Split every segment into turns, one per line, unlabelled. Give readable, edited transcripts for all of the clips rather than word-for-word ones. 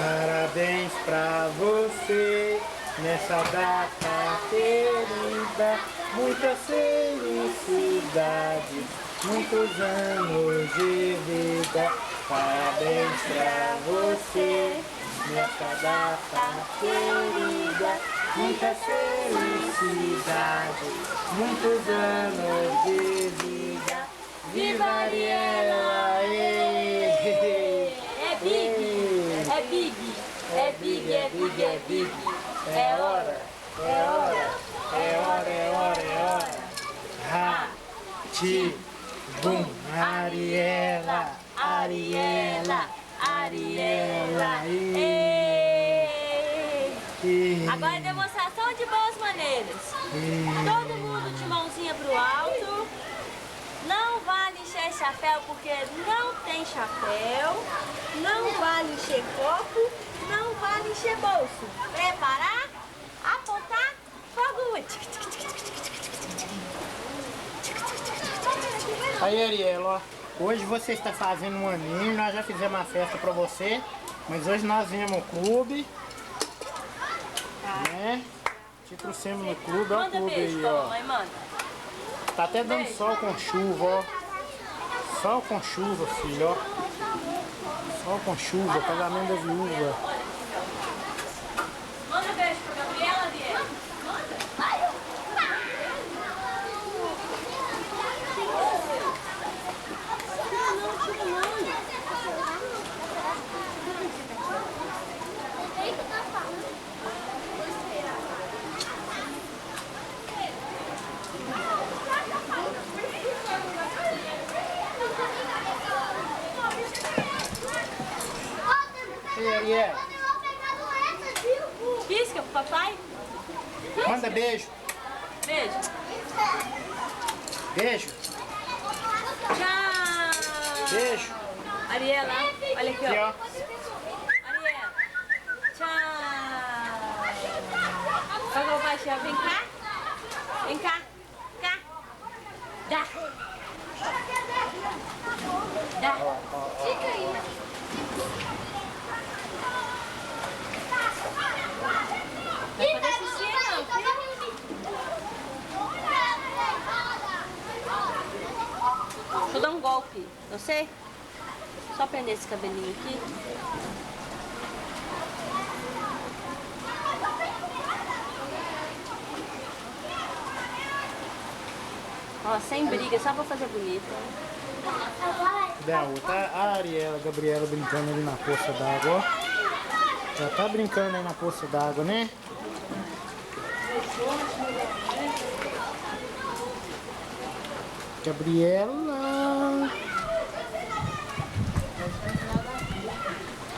Parabéns pra você nessa data querida. Muita felicidade, muitos anos de vida. Parabéns pra você nessa data querida. Muita felicidade, muitos anos de vida. Viva Ariela!
É Big! É Big! É Big! É Big! É Big!
É hora! É hora! É hora! É hora! É hora! Bum! Ariela! Ariela! Ariela!
Agora é demonstração de boas maneiras. Todo mundo de mãozinha pro alto. Não vale encher chapéu porque não tem chapéu. Não vale encher copo. Não vale encher bolso. Preparar, apontar, fogo.
Aí, Ariela, ó, hoje você está fazendo um aninho, nós já fizemos uma festa pra você, mas hoje nós viemos no clube, né? Te trouxemos no clube, ó o clube aí, ó.
Mãe, manda.
Tá até dando sol com chuva, ó. Sol com chuva, filho, ó. Sol com chuva, casamento da viúva.
Manda um beijo pra Gabriela, Ariela.
E Ariela,
Pisca pro papai.
manda beijo.
Beijo.
Beijo.
Tchau.
Beijo.
Ariela, olha aqui,
Aqui,
ó.
ó.
Ariela. Tchau. Vai, vai, tchau. Vem cá. Vem cá. Cá. Dá. Dá. Fica aí. Não vai fazer xixi, não, filho. Deixa eu dar um golpe, não sei? Só prender esse cabelinho aqui. Ó, sem briga, só pra fazer bonito.
Da outra, a Ariela, a Gabriela brincando ali na poça d'água, ó. Já tá brincando aí na poça d'água, né? Gabriela.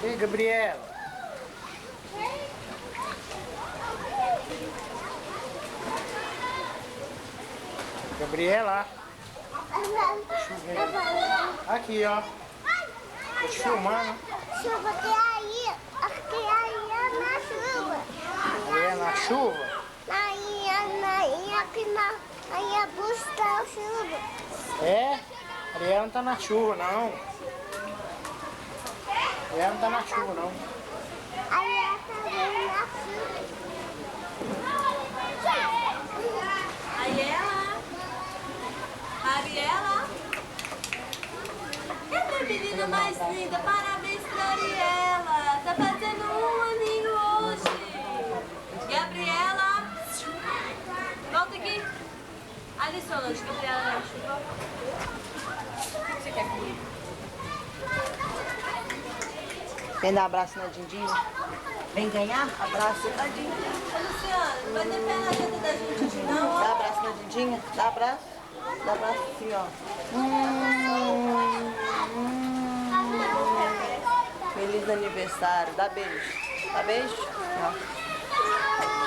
Ei, Gabriela. Gabriela. Deixa eu ver. Aqui, ó. Tô te filmando.
Chuva que aí é na chuva.
É na chuva?
Aí a busca a chuva.
É? Ariela não tá na chuva, não. Ariela não tá na chuva, não.
Aí ela tá vendo na chuva.
Ariela. É a menina mais linda. Parabéns pra Ariela. Tá fazendo um aninho hoje. Gabriela. Volta aqui. Ali, Solange. Gabriela na chuva. O que você quer comigo?
Vem dar abraço na Dindinha? Vem ganhar? Abraço na Dindinha.
Luciana, não vai ter pé na janta da gente hoje, não, ó.
Dá abraço na Dindinha? Dá abraço? Dá abraço assim, ó. Feliz aniversário. Dá beijo. Dá beijo? Ó.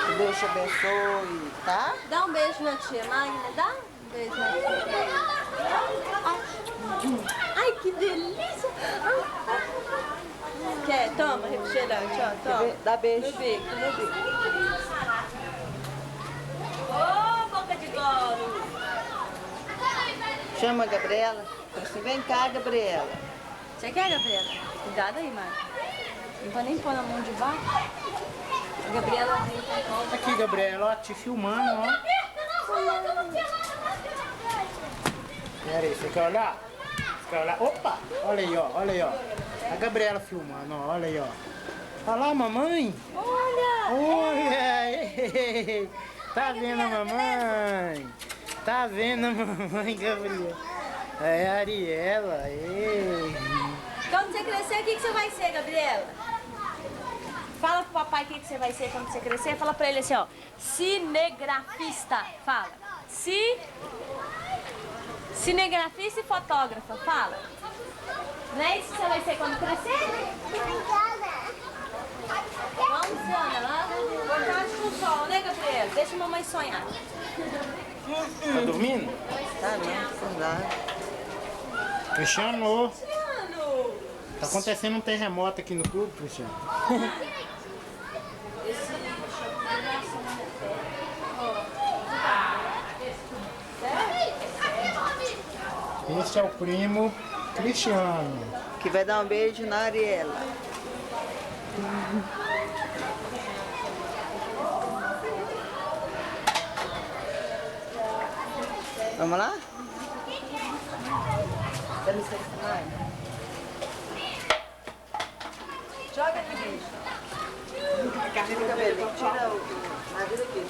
Que Deus te abençoe, tá?
Dá um beijo na tia Magna, dá um beijo na tia. Ai, que delícia! Quer? Toma, refrigerante, ó, toma.
Dá beijo.
No bico, no bico. Ô, boca de golo!
Chama a Gabriela. Fala assim, vem cá, Gabriela.
Você quer, Gabriela? Cuidado aí, Mari. Não pode nem pôr na mão de vaca. A Gabriela vem pra volta.
Aqui, Gabriela, ó, te filmando, ó. Pera aí, você quer olhar? Você quer olhar? Opa! Olha aí, ó, olha aí, ó. A Gabriela filmando, ó, olha aí, ó. Olha lá, mamãe.
Olha!
Olha! Tá vendo a mamãe? Tá vendo a mamãe, Gabriela? É a Ariela, ei.
Quando você crescer, o que você vai ser, Gabriela? Fala pro papai o que você vai ser quando você crescer. Fala pra ele assim, ó. Cinegrafista. Fala. Cinegrafista e fotógrafa. Fala. Não é isso que você vai ser quando crescer? Vamos, Ana. Boa tarde com o sol, né, Gabriela? Deixa a mamãe sonhar.
Tá dormindo?
Tá não, acordado.
Cristiano, tá acontecendo um terremoto aqui no clube, Cristiano. Esse é o primo Cristiano.
Que vai dar um beijo na Ariela. Vamos lá? Dá licença, mãe.
Joga aqui, beijo.
Tira o cabelo, tira o nariz aqui.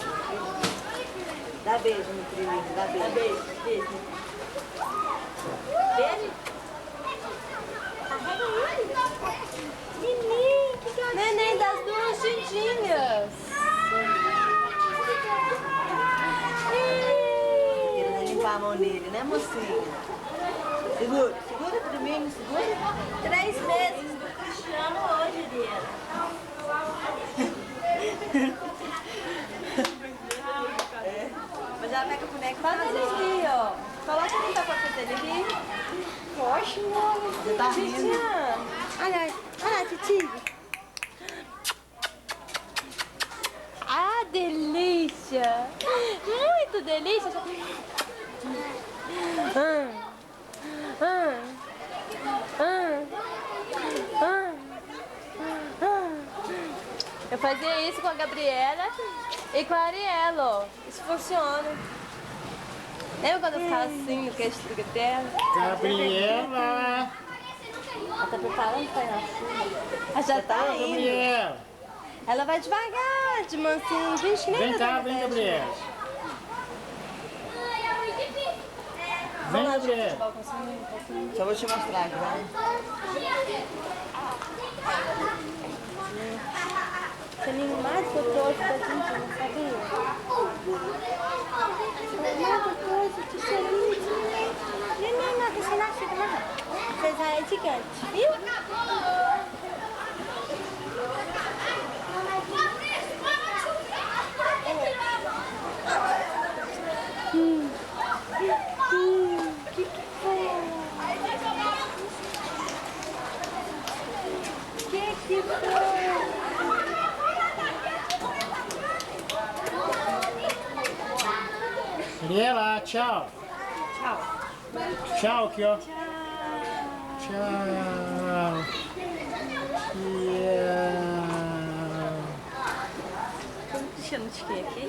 Dá beijo no primeiro, dá beijo.
Dá beijo, beijo. Beijo? Neném das duas juntinhas.
Querendo limpar a mão nele, né, mocinha? Segura, segura primeiro, segura.
3 meses do Cristiano hoje, Diana. Mas ela pega o boneco. Faz ele rir, ó. Coloca quem tá pra fazer ele rir. Poxa, mano.
Você tá rindo.
Olha, olha, Titi. Ah, delícia. Muito delícia. Eu fazia isso com a Gabriela e com a Ariela, ó. Isso funciona. Lembra quando eu ficava assim no queixo do Gabriela?
Gabriela!
Ela tá preparando pra ir na chuva. Ela já tá indo.
Gabriela!
Ela vai devagar, de mansinho. Gente, nem
Vem cá,
nada
vem,
acontece.
Gabriela. Vem, Gabriela.
Só vou te mostrar aqui, vai.
Você nem mais que eu trouxe da gente, não sabia? Mais que eu trouxe de celular. Nem nada, você não chega mais. Você já é gigante, viu? Que foi? Que foi?
Ariela, tchau.
Tchau.
Tchau aqui, ó.
Tchau.
Tchau.
Deixa eu não te aqui.